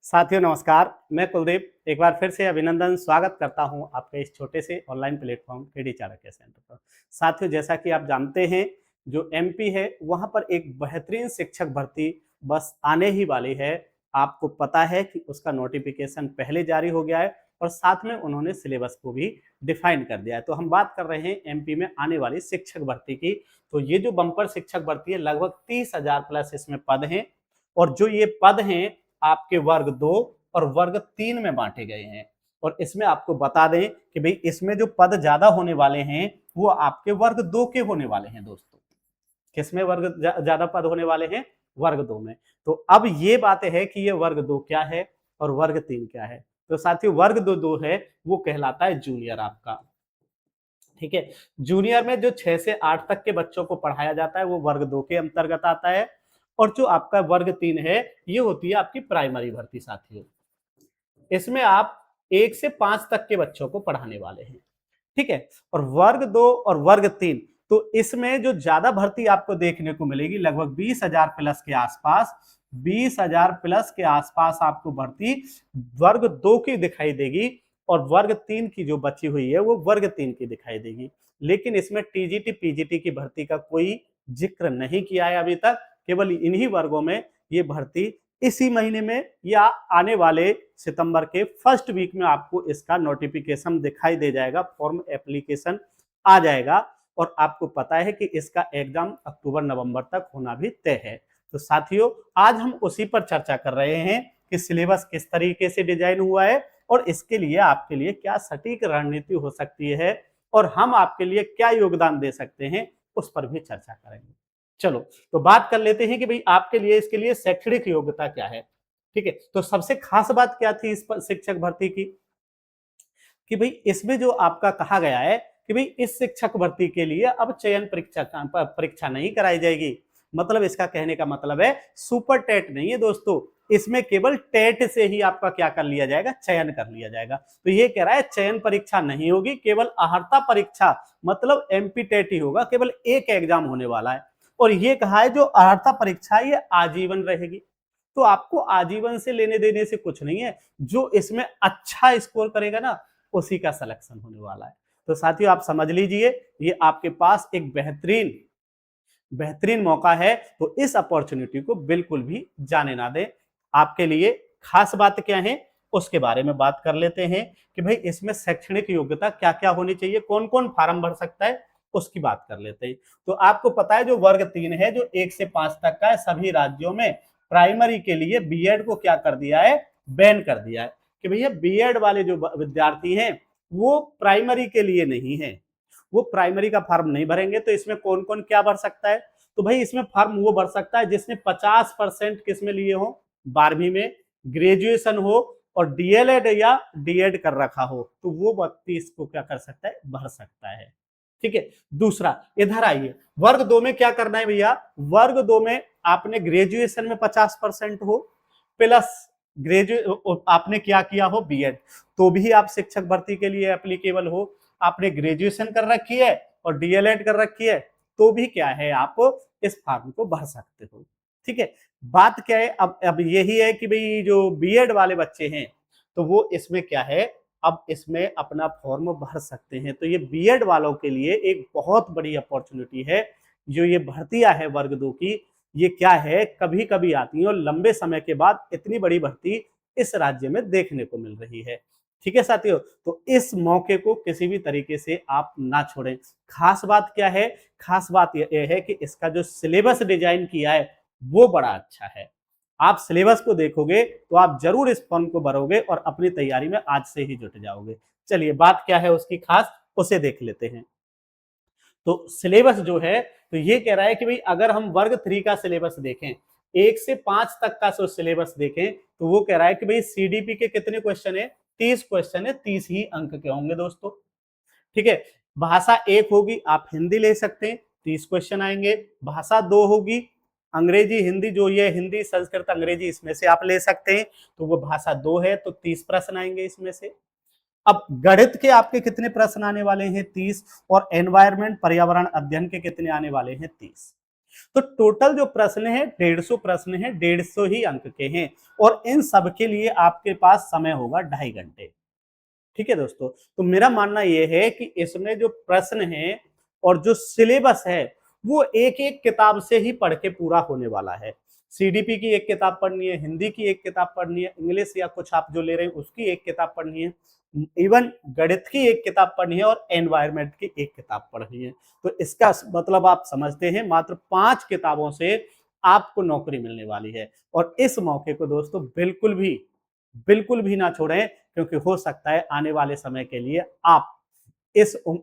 साथियों नमस्कार, मैं कुलदीप एक बार फिर से अभिनंदन स्वागत करता हूं आपके इस छोटे से online platform KD Chanakya centre पर। साथियों जैसा कि आप जानते हैं जो एमपी है वहां पर एक बेहतरीन शिक्षक भर्ती बस आने ही वाली है। आपको पता है कि उसका नोटिफिकेशन पहले जारी हो गया है और साथ में उन्होंने सिलेबस को भी डिफाइन कर दिया है। तो हम बात कर रहे हैं एमपी में आने वाली शिक्षक भर्ती की। तो ये जो बम्पर शिक्षक भर्ती है लगभग 30,000 प्लस इसमें पद हैं और जो ये पद हैं आपके वर्ग 2 और वर्ग 3 में बांटे गए हैं। और इसमें आपको बता दें कि भाई इसमें जो पद ज्यादा होने वाले हैं वो आपके वर्ग 2 के होने वाले हैं दोस्तों। किसमें वर्ग ज्यादा पद होने वाले हैं? वर्ग 2 में। तो अब ये बात है कि ये वर्ग 2 क्या है और वर्ग 3 क्या है। तो साथियों वर्ग 2 है वो कहलाता है जूनियर आपका। ठीक है, जूनियर में जो 6 से 8 तक के बच्चों को पढ़ाया जाता है वो वर्ग 2 के अंतर्गत आता है। और जो आपका वर्ग 3 है ये होती है आपकी प्राइमरी भर्ती साथियों। इसमें आप 1 से 5 तक के बच्चों को पढ़ाने वाले हैं। ठीक है, और वर्ग 2 और वर्ग 3 तो इसमें जो ज्यादा भर्ती आपको देखने को मिलेगी लगभग 20,000 प्लस के आसपास। 20,000 प्लस के आसपास आपको भर्ती वर्ग 2 की दिखाई देगी और वर्ग 3 की जो बची हुई है वो वर्ग 3 की दिखाई देगी। लेकिन इसमें टीजीटी पीजीटी की भर्ती का कोई जिक्र नहीं किया है अभी तक। केवल इन्हीं वर्गों में ये भर्ती इसी महीने में या आने वाले सितंबर के फर्स्ट वीक में आपको इसका नोटिफिकेशन दिखाई दे जाएगा, फॉर्म एप्लीकेशन आ जाएगा। और आपको पता है कि इसका एग्जाम अक्टूबर नवंबर तक होना भी तय है। तो साथियों आज हम उसी पर चर्चा कर रहे हैं कि सिलेबस किस तरीके से डिजाइन हुआ है और इसके लिए आपके लिए क्या सटीक रणनीति हो सकती है और हम आपके लिए क्या योगदान दे सकते हैं उस पर भी चर्चा करेंगे। चलो तो बात कर लेते हैं कि भाई आपके लिए इसके लिए शैक्षणिक योग्यता क्या है। ठीक है, तो सबसे खास बात क्या थी इस पर शिक्षक भर्ती की कि भाई इसमें जो आपका कहा गया है कि भाई इस शिक्षक भर्ती के लिए अब चयन परीक्षा नहीं कराई जाएगी। मतलब इसका कहने का मतलब है सुपर टेट नहीं है दोस्तों, इसमें केवल टेट से ही आपका क्या कर लिया जाएगा, चयन कर लिया जाएगा। तो ये कह रहा है चयन परीक्षा नहीं होगी, केवल अहर्ता परीक्षा मतलब एमपी टेट ही होगा, केवल एक एग्जाम होने वाला है। और ये कहा है जो अहर्ता परीक्षा ये आजीवन रहेगी। तो आपको आजीवन से लेने देने से कुछ नहीं है, जो इसमें अच्छा स्कोर करेगा ना उसी का सिलेक्शन होने वाला है। तो साथियों आप समझ लीजिए ये आपके पास एक बेहतरीन बेहतरीन मौका है। तो इस अपॉर्चुनिटी को बिल्कुल भी जाने ना दें। आपके लिए खास बात क्या है उसके बारे में बात कर लेते हैं कि भाई इसमें शैक्षणिक योग्यता क्या क्या होनी चाहिए, कौन कौन फार्म भर सकता है उसकी बात कर लेते हैं। तो आपको पता है जो वर्ग 3 है जो 1 से 5 तक का है, सभी राज्यों में प्राइमरी के लिए बीएड को क्या कर दिया है, बैन कर दिया है कि भैया बीएड वाले जो विद्यार्थी हैं वो प्राइमरी के लिए नहीं है, वो प्राइमरी का फॉर्म नहीं भरेंगे। तो इसमें कौन कौन क्या भर सकता है, तो भाई इसमें फॉर्म वो भर सकता है जिसने 50% किसमें लिए हो, 12वीं में, ग्रेजुएशन हो और डीएलएड या डीएड कर रखा हो, तो वो व्यक्ति इसको क्या कर सकता है, भर सकता है। ठीक है, दूसरा इधर आइए वर्ग 2 में क्या करना है भैया, वर्ग 2 में आपने ग्रेजुएशन में 50% हो प्लस ग्रेजुएट आपने क्या किया हो बीएड, तो भी आप शिक्षक भर्ती के लिए एप्लीकेबल हो। आपने ग्रेजुएशन कर रखी है और डीएलएड कर रखी है तो भी क्या है आप इस फॉर्म को भर सकते हो। ठीक है, बात क्या है अब यही है कि भाई जो बीएड वाले बच्चे हैं तो वो इसमें क्या है, अब इसमें अपना फॉर्म भर सकते हैं। तो ये बीएड वालों के लिए एक बहुत बड़ी अपॉर्चुनिटी है। जो ये भर्तियां है वर्ग 2 की, ये क्या है कभी कभी आती है और लंबे समय के बाद इतनी बड़ी भर्ती इस राज्य में देखने को मिल रही है। ठीक है साथियों, तो इस मौके को किसी भी तरीके से आप ना छोड़ें। खास बात क्या है, खास बात यह है कि इसका जो सिलेबस डिजाइन किया है वो बड़ा अच्छा है। आप सिलेबस को देखोगे तो आप जरूर इस फॉर्म को भरोगे और अपनी तैयारी में आज से ही जुट जाओगे। चलिए बात क्या है उसकी खास, उसे देख लेते हैं। तो सिलेबस जो है तो ये कह रहा है कि भाई अगर हम वर्ग 3 का सिलेबस देखें, 1 से 5 तक का जो सिलेबस देखें तो वो कह रहा है कि भाई सीडीपी के कितने क्वेश्चन है, 30 क्वेश्चन है, 30 ही अंक के होंगे दोस्तों। ठीक है, भाषा 1 होगी, आप हिंदी ले सकते हैं, 30 क्वेश्चन आएंगे। भाषा 2 होगी, अंग्रेजी हिंदी, जो ये हिंदी संस्कृत अंग्रेजी इसमें से आप ले सकते हैं, तो वो भाषा 2 है तो 30 प्रश्न आएंगे इसमें से। अब गणित के आपके कितने प्रश्न आने वाले हैं, 30। और एनवायरमेंट पर्यावरण अध्ययन के कितने आने वाले हैं, 30। तो टोटल जो प्रश्न है 150 प्रश्न है, 150 ही अंक के हैं और इन सब के लिए आपके पास समय होगा 2.5 घंटे। ठीक है दोस्तों, तो मेरा मानना यह है कि इसमें जो प्रश्न है और जो सिलेबस है वो एक एक किताब से ही पढ़ के पूरा होने वाला है। सीडीपी की एक किताब पढ़नी है, हिंदी की एक किताब पढ़नी है, इंग्लिश या कुछ आप जो ले रहे हैं उसकी एक किताब पढ़नी है, इवन गणित की एक किताब पढ़नी है और एनवायरमेंट की एक किताब पढ़नी है। तो इसका मतलब आप समझते हैं मात्र 5 किताबों से आपको नौकरी मिलने वाली है और इस मौके को दोस्तों बिल्कुल भी ना छोड़ें, क्योंकि हो सकता है आने वाले समय के लिए आप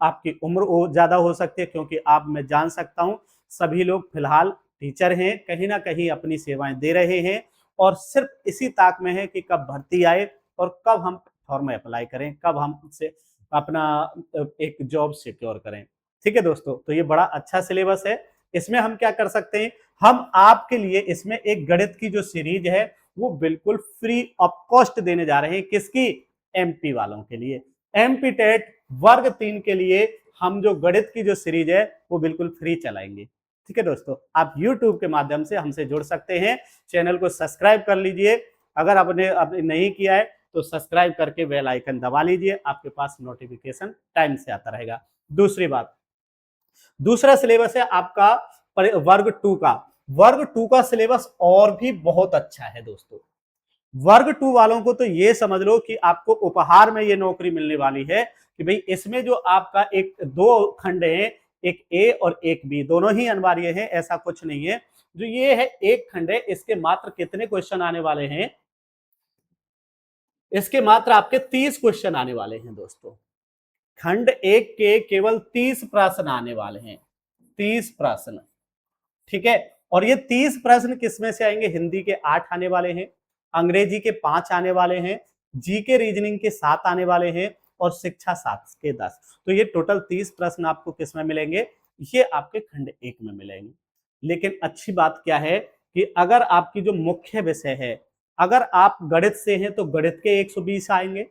आपकी उम्र ज्यादा हो सकती है, क्योंकि आप मैं जान सकता हूं सभी लोग फिलहाल टीचर हैं, कहीं ना कहीं अपनी सेवाएं दे रहे हैं और सिर्फ इसी ताक में है कि कब भर्ती आए और कब हम फॉर्म अप्लाई करें, कब हम से अपना एक जॉब सिक्योर करें। ठीक है दोस्तों, तो ये बड़ा अच्छा सिलेबस है। इसमें हम क्या कर सकते हैं, हम आपके लिए इसमें एक गणित की जो सीरीज है वो बिल्कुल फ्री ऑफ कॉस्ट देने जा रहे हैं। किसकी? एमपी वालों के लिए। एमपी टेट वर्ग 3 के लिए हम जो गणित की जो सीरीज है वो बिल्कुल फ्री चलाएंगे। ठीक है दोस्तों, आप YouTube के माध्यम से हमसे जुड़ सकते हैं। चैनल को सब्सक्राइब कर लीजिए, अगर आपने नहीं किया है तो सब्सक्राइब करके बेल आइकन दबा लीजिए, आपके पास नोटिफिकेशन टाइम से आता रहेगा। दूसरी बात, दूसरा सिलेबस है आपका वर्ग 2 का। वर्ग 2 का सिलेबस और भी बहुत अच्छा है दोस्तों। वर्ग 2 वालों को तो ये समझ लो कि आपको उपहार में ये नौकरी मिलने वाली है कि भाई इसमें जो आपका एक 2 खंड है, एक ए और एक बी, दोनों ही अनिवार्य है, ऐसा कुछ नहीं है। जो ये है एक खंड है, इसके मात्र कितने क्वेश्चन आने वाले हैं? इसके मात्र आपके 30 क्वेश्चन आने वाले हैं दोस्तों। खंड एक के केवल 30 प्रश्न आने वाले हैं, 30 प्रश्न। ठीक है, और ये 30 प्रश्न किसमें से आएंगे? हिंदी के 8 आने वाले हैं, अंग्रेजी के 5 आने वाले हैं, जीके रीजनिंग के 7 आने वाले हैं और शिक्षा शास्त्र के 10। तो ये टोटल 30 प्रश्न आपको किसमें मिलेंगे? ये आपके खंड एक में मिलेंगे। लेकिन अच्छी बात क्या है कि अगर आपकी जो मुख्य विषय है, अगर आप गणित से हैं तो गणित के 120 आएंगे,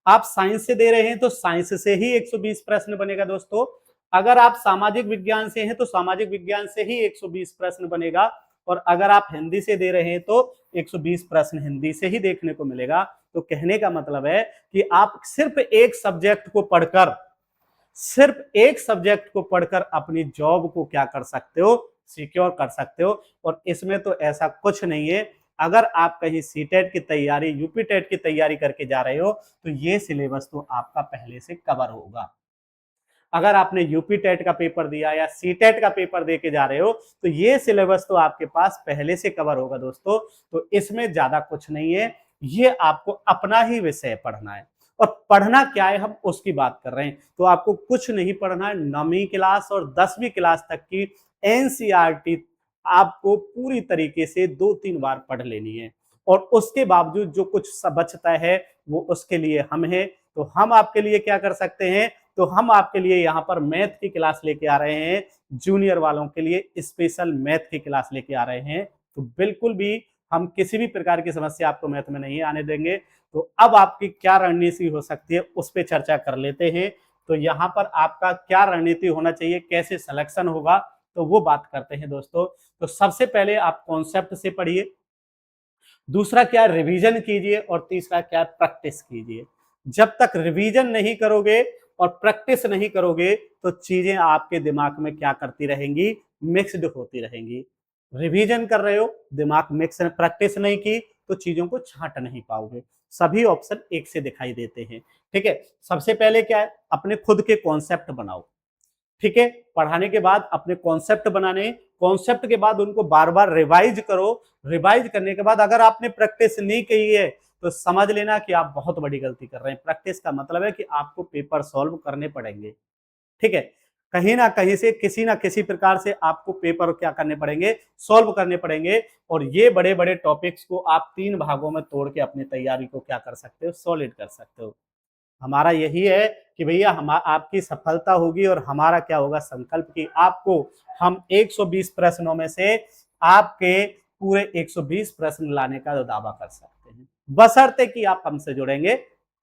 आप साइंस से दे रहे हैं तो साइंस से ही 120 प्रश्न बनेगा दोस्तों। अगर आप सामाजिक विज्ञान से हैं तो सामाजिक विज्ञान से ही 120 प्रश्न बनेगा और अगर आप हिंदी से दे रहे हैं तो 120 प्रश्न हिंदी से ही देखने को मिलेगा। तो कहने का मतलब है कि आप सिर्फ एक सब्जेक्ट को पढ़कर अपनी जॉब को क्या कर सकते हो? सिक्योर कर सकते हो। और इसमें तो ऐसा कुछ नहीं है, अगर आप कहीं सीटेट की तैयारी, यूपी टेट की तैयारी करके जा रहे हो तो ये सिलेबस तो आपका पहले से कवर होगा। अगर आपने यूपी टेट का पेपर दिया या सीटेट का पेपर दे के जा रहे हो तो ये सिलेबस तो आपके पास पहले से कवर होगा दोस्तों। तो इसमें ज्यादा कुछ नहीं है, ये आपको अपना ही विषय पढ़ना है। और पढ़ना क्या है हम उसकी बात कर रहे हैं, तो आपको कुछ नहीं पढ़ना है। 9वीं क्लास और 10वीं क्लास तक की एनसीईआरटी आपको पूरी तरीके से 2-3 बार पढ़ लेनी है और उसके बावजूद जो कुछ बचता है वो उसके लिए हम हैं। तो हम आपके लिए क्या कर सकते हैं? तो हम आपके लिए यहाँ पर मैथ की क्लास लेके आ रहे हैं, जूनियर वालों के लिए स्पेशल मैथ की क्लास लेके आ रहे हैं। तो बिल्कुल भी हम किसी भी प्रकार की समस्या आपको मैथ में नहीं आने देंगे। तो अब आपकी क्या रणनीति हो सकती है उस पर चर्चा कर लेते हैं। तो यहाँ पर आपका क्या रणनीति होना चाहिए, कैसे सिलेक्शन होगा, तो वो बात करते हैं दोस्तों। तो सबसे पहले आप कॉन्सेप्ट से पढ़िए, दूसरा क्या, रिवीजन कीजिए और तीसरा क्या, प्रैक्टिस कीजिए। जब तक रिवीजन नहीं करोगे और प्रैक्टिस नहीं करोगे तो चीजें आपके दिमाग में क्या करती रहेंगी? मिक्स्ड होती रहेंगी। रिवीजन कर रहे हो, दिमाग मिक्स, प्रैक्टिस नहीं की तो चीजों को छांट नहीं पाओगे, सभी ऑप्शन एक से दिखाई देते हैं। ठीक है, सबसे पहले क्या है, अपने खुद के कॉन्सेप्ट बनाओ। ठीक है, पढ़ाने के बाद अपने कॉन्सेप्ट बनाने, कॉन्सेप्ट के बाद उनको बार बार रिवाइज करो। रिवाइज करने के बाद अगर आपने प्रैक्टिस नहीं की है तो समझ लेना कि आप बहुत बड़ी गलती कर रहे हैं। प्रैक्टिस का मतलब है कि आपको पेपर सॉल्व करने पड़ेंगे। ठीक है, कहीं ना कहीं से किसी ना किसी प्रकार से आपको पेपर क्या करने पड़ेंगे? सॉल्व करने पड़ेंगे। और ये बड़े बड़े टॉपिक्स को आप 3 भागों में तोड़ के अपनी तैयारी को क्या कर सकते हो? सॉलिड कर सकते हो। हमारा यही है कि भैया हम आपकी सफलता होगी और हमारा क्या होगा? संकल्प कि आपको हम 120 प्रश्नों में से आपके पूरे 120 प्रश्न लाने का दावा कर सकते हैं, बशर्ते कि आप हमसे जुड़ेंगे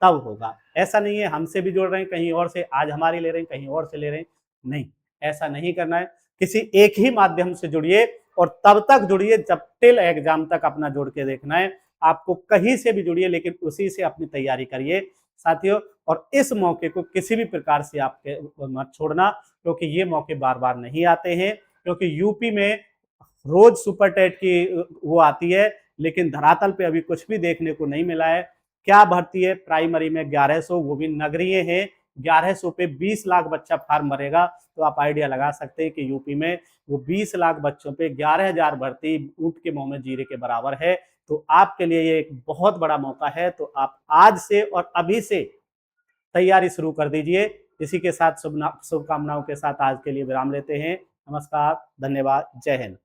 तब होगा। ऐसा नहीं है हमसे भी जुड़ रहे हैं कहीं और से, आज हमारी ले रहे हैं कहीं और से ले रहे हैं, नहीं, ऐसा नहीं करना है। किसी एक ही माध्यम से जुड़िए और तब तक जुड़िए जब टिल एग्जाम तक अपना जोड़ के देखना है। आपको कहीं से भी जुड़िए लेकिन उसी से अपनी तैयारी करिए साथियों। और इस मौके को किसी भी प्रकार से आपके मत छोड़ना, क्योंकि ये मौके बार बार नहीं आते हैं। क्योंकि यूपी में रोज सुपर टेट की वो आती है, लेकिन धरातल पे अभी कुछ भी देखने को नहीं मिला है। क्या भर्ती है प्राइमरी में 1100, वो भी नगरीय है। 1100 पे 20 लाख बच्चा फार्म भरेगा, तो आप आइडिया लगा सकते हैं कि यूपी में वो 20 लाख बच्चों पे 11,000 भर्ती ऊंट के मुंह में जीरे के बराबर है। तो आपके लिए ये एक बहुत बड़ा मौका है। तो आप आज से और अभी से तैयारी शुरू कर दीजिए। इसी के साथ शुभकामनाओं के साथ आज के लिए विराम लेते हैं। नमस्कार, धन्यवाद, जय हिंद।